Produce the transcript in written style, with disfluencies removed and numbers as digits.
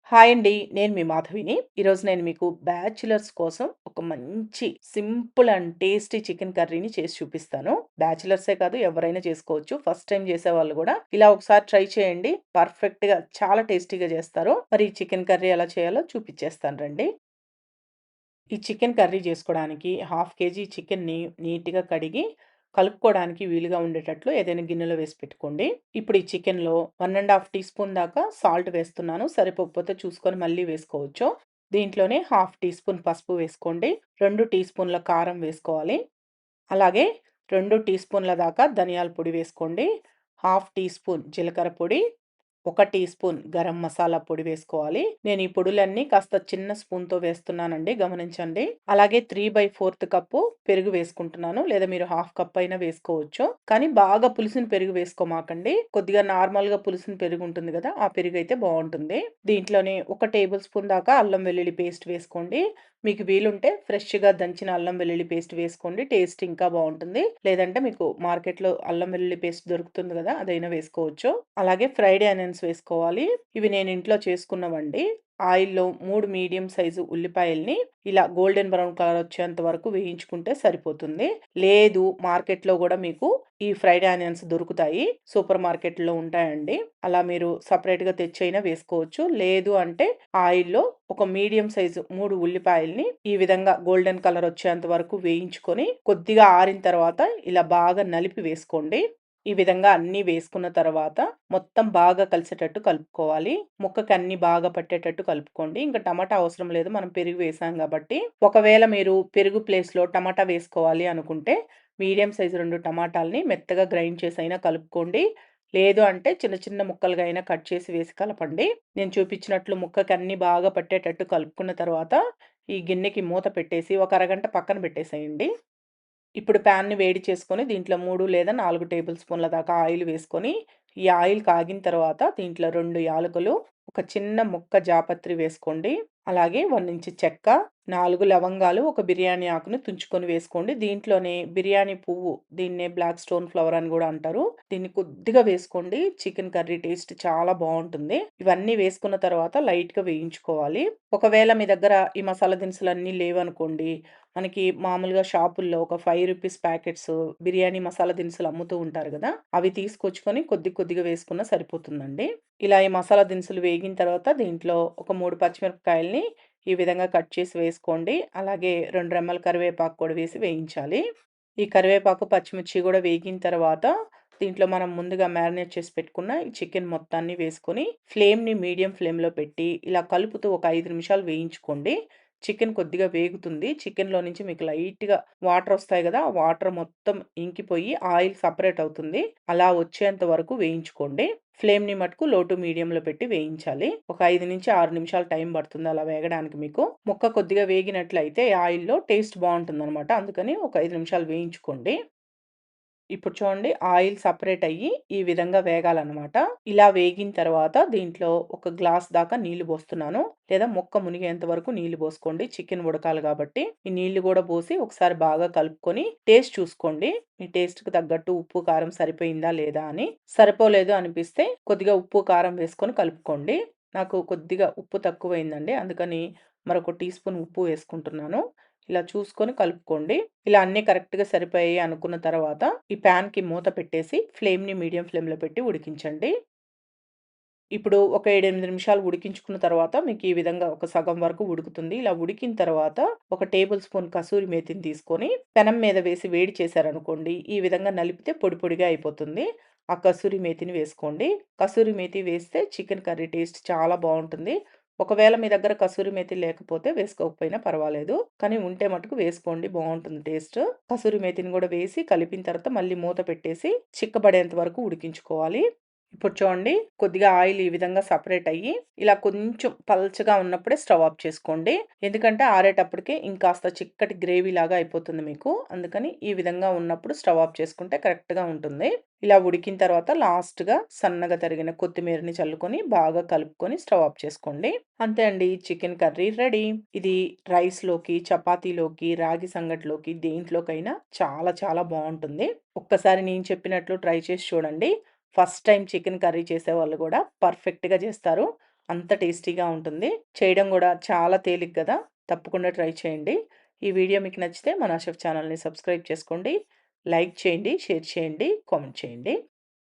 Hi అండి. నేను మీ మాధవిని. ఈరోజు నేను మీకు బ్యాచిలర్స్ కోసం ఒక మంచి సింపుల్ అండ్ టేస్టీ చికెన్ కర్రీని చేసి చూపిస్తాను. బ్యాచిలర్సే కాదు ఎవరైనా చేసుకోవచ్చు. ఫస్ట్ టైమ్ చేసేవాళ్ళు గూడా ఇలా ఒకసారి ట్రై చేయండి. పర్ఫెక్ట్‌గా చాలా టేస్టీగా చేస్తారు. మరి ఈ చికెన్ కర్రీ ఎలా చేయాలో చూపిచ్చేస్తాను రండి. ఈ చికెన్ కర్రీ చేసుకోవడానికి హాఫ్ కేజీ చికెన్‌ని నీట్‌గా కడిగి, కలుపుకోవడానికి వీలుగా ఉండేటట్లు ఏదైనా గిన్నెలో వేసి పెట్టుకోండి. ఇప్పుడు ఈ చికెన్‌లో 1 ½ టీ స్పూన్ దాకా సాల్ట్ వేస్తున్నాను. సరిపోకపోతే చూసుకొని మళ్ళీ వేసుకోవచ్చు. దీంట్లోనే హాఫ్ టీ స్పూన్ పసుపు వేసుకోండి. 2 టీ స్పూన్ల కారం వేసుకోవాలి. అలాగే 2 టీ స్పూన్ల దాకా ధనియాల పొడి వేసుకోండి. హాఫ్ టీ స్పూన్ జీలకర్ర పొడి, 1 టీ స్పూన్ గరం మసాలా పొడి వేసుకోవాలి. నేను ఈ పొడులన్నీ కాస్త చిన్న స్పూన్‌తో వేస్తున్నానండి గమనించండి. అలాగే 3/4 కప్పు పెరుగు వేసుకుంటున్నాను. లేదా మీరు హాఫ్ కప్ అయినా వేసుకోవచ్చు. కానీ బాగా పులిసిన పెరుగు వేసుకోమాకండి. కొద్దిగా నార్మల్‌గా పులిసిన పెరుగు ఉంటుంది గదా! ఆ పెరుగైతే బావుంటుంది. దీంట్లోనే 1 టేబుల్ స్పూన్ దాకా అల్లం వెల్లుల్లి పేస్ట్ వేసుకోండి. మీకు వీలుంటే ఫ్రెష్‌గా దంచిన అల్లం వెల్లుల్లి పేస్ట్ వేసుకోండి. టేస్ట్ ఇంకా బావుంటుంది. లేదంటే మీకు మార్కెట్‌లో అల్లం వెల్లుల్లి పేస్ట్ దొరుకుతుంది గదా! అదైనా వేసుకోవచ్చు. అలాగే ఫ్రైడ్ ఆనియన్స్ వేసుకోవాలి. ఇవి నేను ఇంట్లో చేసుకున్నవండి. ఆయిల్‌లో 3 మీడియం సైజు ఉల్లిపాయల్ని ఇలా గోల్డెన్ బ్రౌన్ కలర్ వచ్చేంత వరకు వేయించుకుంటే సరిపోతుంది. లేదు మార్కెట్‌లో గూడా మీకు ఈ ఫ్రైడ్ ఆనియన్స్ దొరుకుతాయి. సూపర్ మార్కెట్‌లో ఉంటాయండి. అలా మీరు సెపరేట్‌గా తెచ్చైనా వేసుకోవచ్చు. లేదు అంటే ఆయిల్‌లో ఒక మీడియం సైజు 3 ఉల్లిపాయల్ని ఈ విధంగా గోల్డెన్ కలర్ వచ్చేంత వరకు వేయించుకొని, కొద్దిగా ఆరిన తర్వాత ఇలా బాగా నలిపి వేసుకోండి. ఈ విధంగా అన్నీ వేసుకున్న తర్వాత మొత్తం బాగా కలిసేటట్టు కలుపుకోవాలి. ముక్కకి అన్నీ బాగా పట్టేటట్టు కలుపుకోండి. ఇంక టమాటా అవసరం లేదు. మనం పెరుగు వేసాం గాబట్టి. ఒకవేళ మీరు పెరుగు ప్లేస్‌లో టమాటా వేసుకోవాలి అనుకుంటే మీడియం సైజ్ 2 టమాటాల్ని మెత్తగా గ్రైండ్ చేసైనా కలుపుకోండి. లేదు అంటే చిన్న చిన్న ముక్కలుగా అయినా కట్ చేసి వేసి కలపండి. నేను చూపించినట్లు ముక్కకి అన్నీ బాగా పట్టేటట్టు కలుపుకున్న తర్వాత ఈ గిన్నెకి మూత పెట్టేసి ఒక అరగంట పక్కన పెట్టేసేయండి. ఇప్పుడు ప్యాన్‌ని వేడి చేసుకొని దీంట్లో 3 లేదా 4 టేబుల్ స్పూన్ల దాకా ఆయిల్ వేసుకొని, ఈ ఆయిల్ కాగిన తర్వాత దీంట్లో 2 యాలకులు, ఒక చిన్న ముక్క జాపత్రి వేసుకోండి. అలాగే 1 ఇంచు చెక్క, 4 లవంగాలు, ఒక బిర్యానీ ఆకుని తుంచుకొని వేసుకోండి. దీంట్లోనే బిర్యానీ పువ్వు, దీన్నే బ్లాక్ స్టోన్ ఫ్లవర్ అని గూడా అంటారు. దీన్ని కొద్దిగా వేసుకోండి. చికెన్ కర్రీ టేస్ట్ చాలా బావుంటుంది. ఇవన్నీ వేసుకున్న తర్వాత లైట్‌గా వేయించుకోవాలి. ఒకవేళ మీ దగ్గర ఈ మసాలా దినుసులన్నీ లేవనుకోండి, మనకి మామూలుగా షాపుల్లో ఒక రూ. 5 ప్యాకెట్స్ బిర్యానీ మసాలా దినుసులు అమ్ముతూ ఉంటారు గదా! అవి తీసుకొచ్చుకొని కొద్ది కొద్దిగా వేసుకున్నా సరిపోతుందండి. ఇలా ఈ మసాలా దినుసులు వేగిన తర్వాత దీంట్లో ఒక 3 పచ్చిమిరపకాయల్ని ఈ విధంగా కట్ చేసి వేసుకోండి. అలాగే 2 రెమ్మల కరివేపాకు కూడా వేసి వేయించాలి. ఈ కరివేపాకు, పచ్చిమిర్చి గూడా వేగిన తర్వాత దీంట్లో మనం ముందుగా మ్యారినేట్ చేసి పెట్టుకున్న ఈ చికెన్ మొత్తాన్ని వేసుకొని ఫ్లేమ్‌ని మీడియం ఫ్లేమ్‌లో పెట్టి ఇలా కలుపుతూ ఒక 5 నిమిషాలు వేయించుకోండి. చికెన్ కొద్దిగా వేగుతుంది. చికెన్‌లో నుంచి మీకు లైట్‌గా వాటర్ ఒస్తాయి గదా! ఆ వాటర్ మొత్తం ఇంకిపోయి ఆయిల్ సెపరేట్ అవుతుంది. అలా వచ్చేంత వరకు వేయించుకోండి. ఫ్లేమ్‌ని మటుకు లో టు మీడియంలో పెట్టి వేయించాలి. ఒక 5-6 నిమిషాలు టైం పడుతుంది అలా వేగడానికి మీకు. ముక్క కొద్దిగా వేగినట్లయితే ఆయిల్‌లో టేస్ట్ బావుంటుందనమాట. అందుకని ఒక 5 నిమిషాలు వేయించుకోండి. ఇప్పుడు చూడండి ఆయిల్ సెపరేట్ అయ్యి ఈ విధంగా వేగాలనమాట. ఇలా వేగిన తర్వాత దీంట్లో ఒక గ్లాస్ దాకా నీళ్లు పోస్తున్నాను. లేదా ముక్క మునిగేంత వరకు నీళ్లు పోసుకోండి. చికెన్ ఉడకాలి కాబట్టి. ఈ నీళ్లు గూడా పోసి ఒకసారి బాగా కలుపుకొని టేస్ట్ చూసుకోండి. మీ టేస్ట్‌కి తగ్గట్టు ఉప్పు, కారం సరిపోయిందా లేదా అని. సరిపోలేదు అనిపిస్తే కొద్దిగా ఉప్పు, కారం వేసుకొని కలుపుకోండి. నాకు కొద్దిగా ఉప్పు తక్కువైందండి. అందుకని మరొక టీ స్పూన్ ఉప్పు వేసుకుంటున్నాను. ఇలా చూసుకొని కలుపుకోండి. ఇలా అన్నీ కరెక్ట్‌గా సరిపోయాయి అనుకున్న తర్వాత, ఈ ప్యాన్‌కి మూత పెట్టేసి ఫ్లేమ్‌ని మీడియం ఫ్లేమ్‌లో పెట్టి ఉడికించండి. ఇప్పుడు ఒక 7, 8 నిమిషాలు ఉడికించుకున్న తర్వాత మీకు ఈ విధంగా ఒక సగం వరకు ఉడుకుతుంది. ఇలా ఉడికిన తర్వాత ఒక టేబుల్ స్పూన్ కసూరి మేతిని తీసుకొని పెనం మీద వేసి వేడి చేశారనుకోండి, ఈ విధంగా నలిపితే పొడి పొడిగా అయిపోతుంది. ఆ కసూరి మేతిని వేసుకోండి. కసూరి మేతి వేస్తే చికెన్ కర్రీ టేస్ట్ చాలా బావుంటుంది. ఒకవేళ మీ దగ్గర కసూరి మేతి లేకపోతే వేసుకోకపోయినా పర్వాలేదు. కానీ ఉంటే మటుకు వేసుకోండి బావుంటుంది టేస్ట్. కసూరి మేతిని గూడా వేసి కలిపిన తర్వాత మళ్ళీ మూత పెట్టేసి చిక్కబడేంత వరకు ఉడికించుకోవాలి. ఇప్పుడు చూడండి కొద్దిగా ఆయిల్ ఈ విధంగా సెపరేట్ అయ్యి, ఇలా కొంచెం పల్చగా ఉన్నప్పుడే స్టవ్ ఆఫ్ చేసుకోండి. ఎందుకంటే ఆరేటప్పటికి ఇంకాస్త చిక్కటి గ్రేవీలాగా అయిపోతుంది మీకు. అందుకని ఈ విధంగా ఉన్నప్పుడు స్టవ్ ఆఫ్ చేసుకుంటే కరెక్ట్‌గా ఉంటుంది. ఇలా ఉడికిన తర్వాత లాస్ట్‌గా సన్నగా తరిగిన కొత్తిమీరని చల్లుకొని బాగా కలుపుకొని స్టవ్ ఆఫ్ చేసుకోండి. అంతే అండి చికెన్ కర్రీ రెడీ. ఇది రైస్‌లోకి, చపాతీలోకి, రాగి సంగటిలోకి దేంట్లోకైనా చాలా చాలా బావుంటుంది. ఒక్కసారి నేను చెప్పినట్లు ట్రై చేసి చూడండి. ఫస్ట్ టైమ్ చికెన్ కర్రీ చేసేవాళ్ళు గూడా పర్ఫెక్ట్‌గా చేస్తారు. అంత టేస్టీగా ఉంటుంది. చేయడం గూడా చాలా తేలిక గదా! తప్పకుండా ట్రై చేయండి. ఈ వీడియో మీకు నచ్చితే మన షెఫ్ ఛానల్‌ని సబ్స్క్రైబ్ చేసుకోండి. లైక్ చేయండి, షేర్ చేయండి, కామెంట్ చేయండి.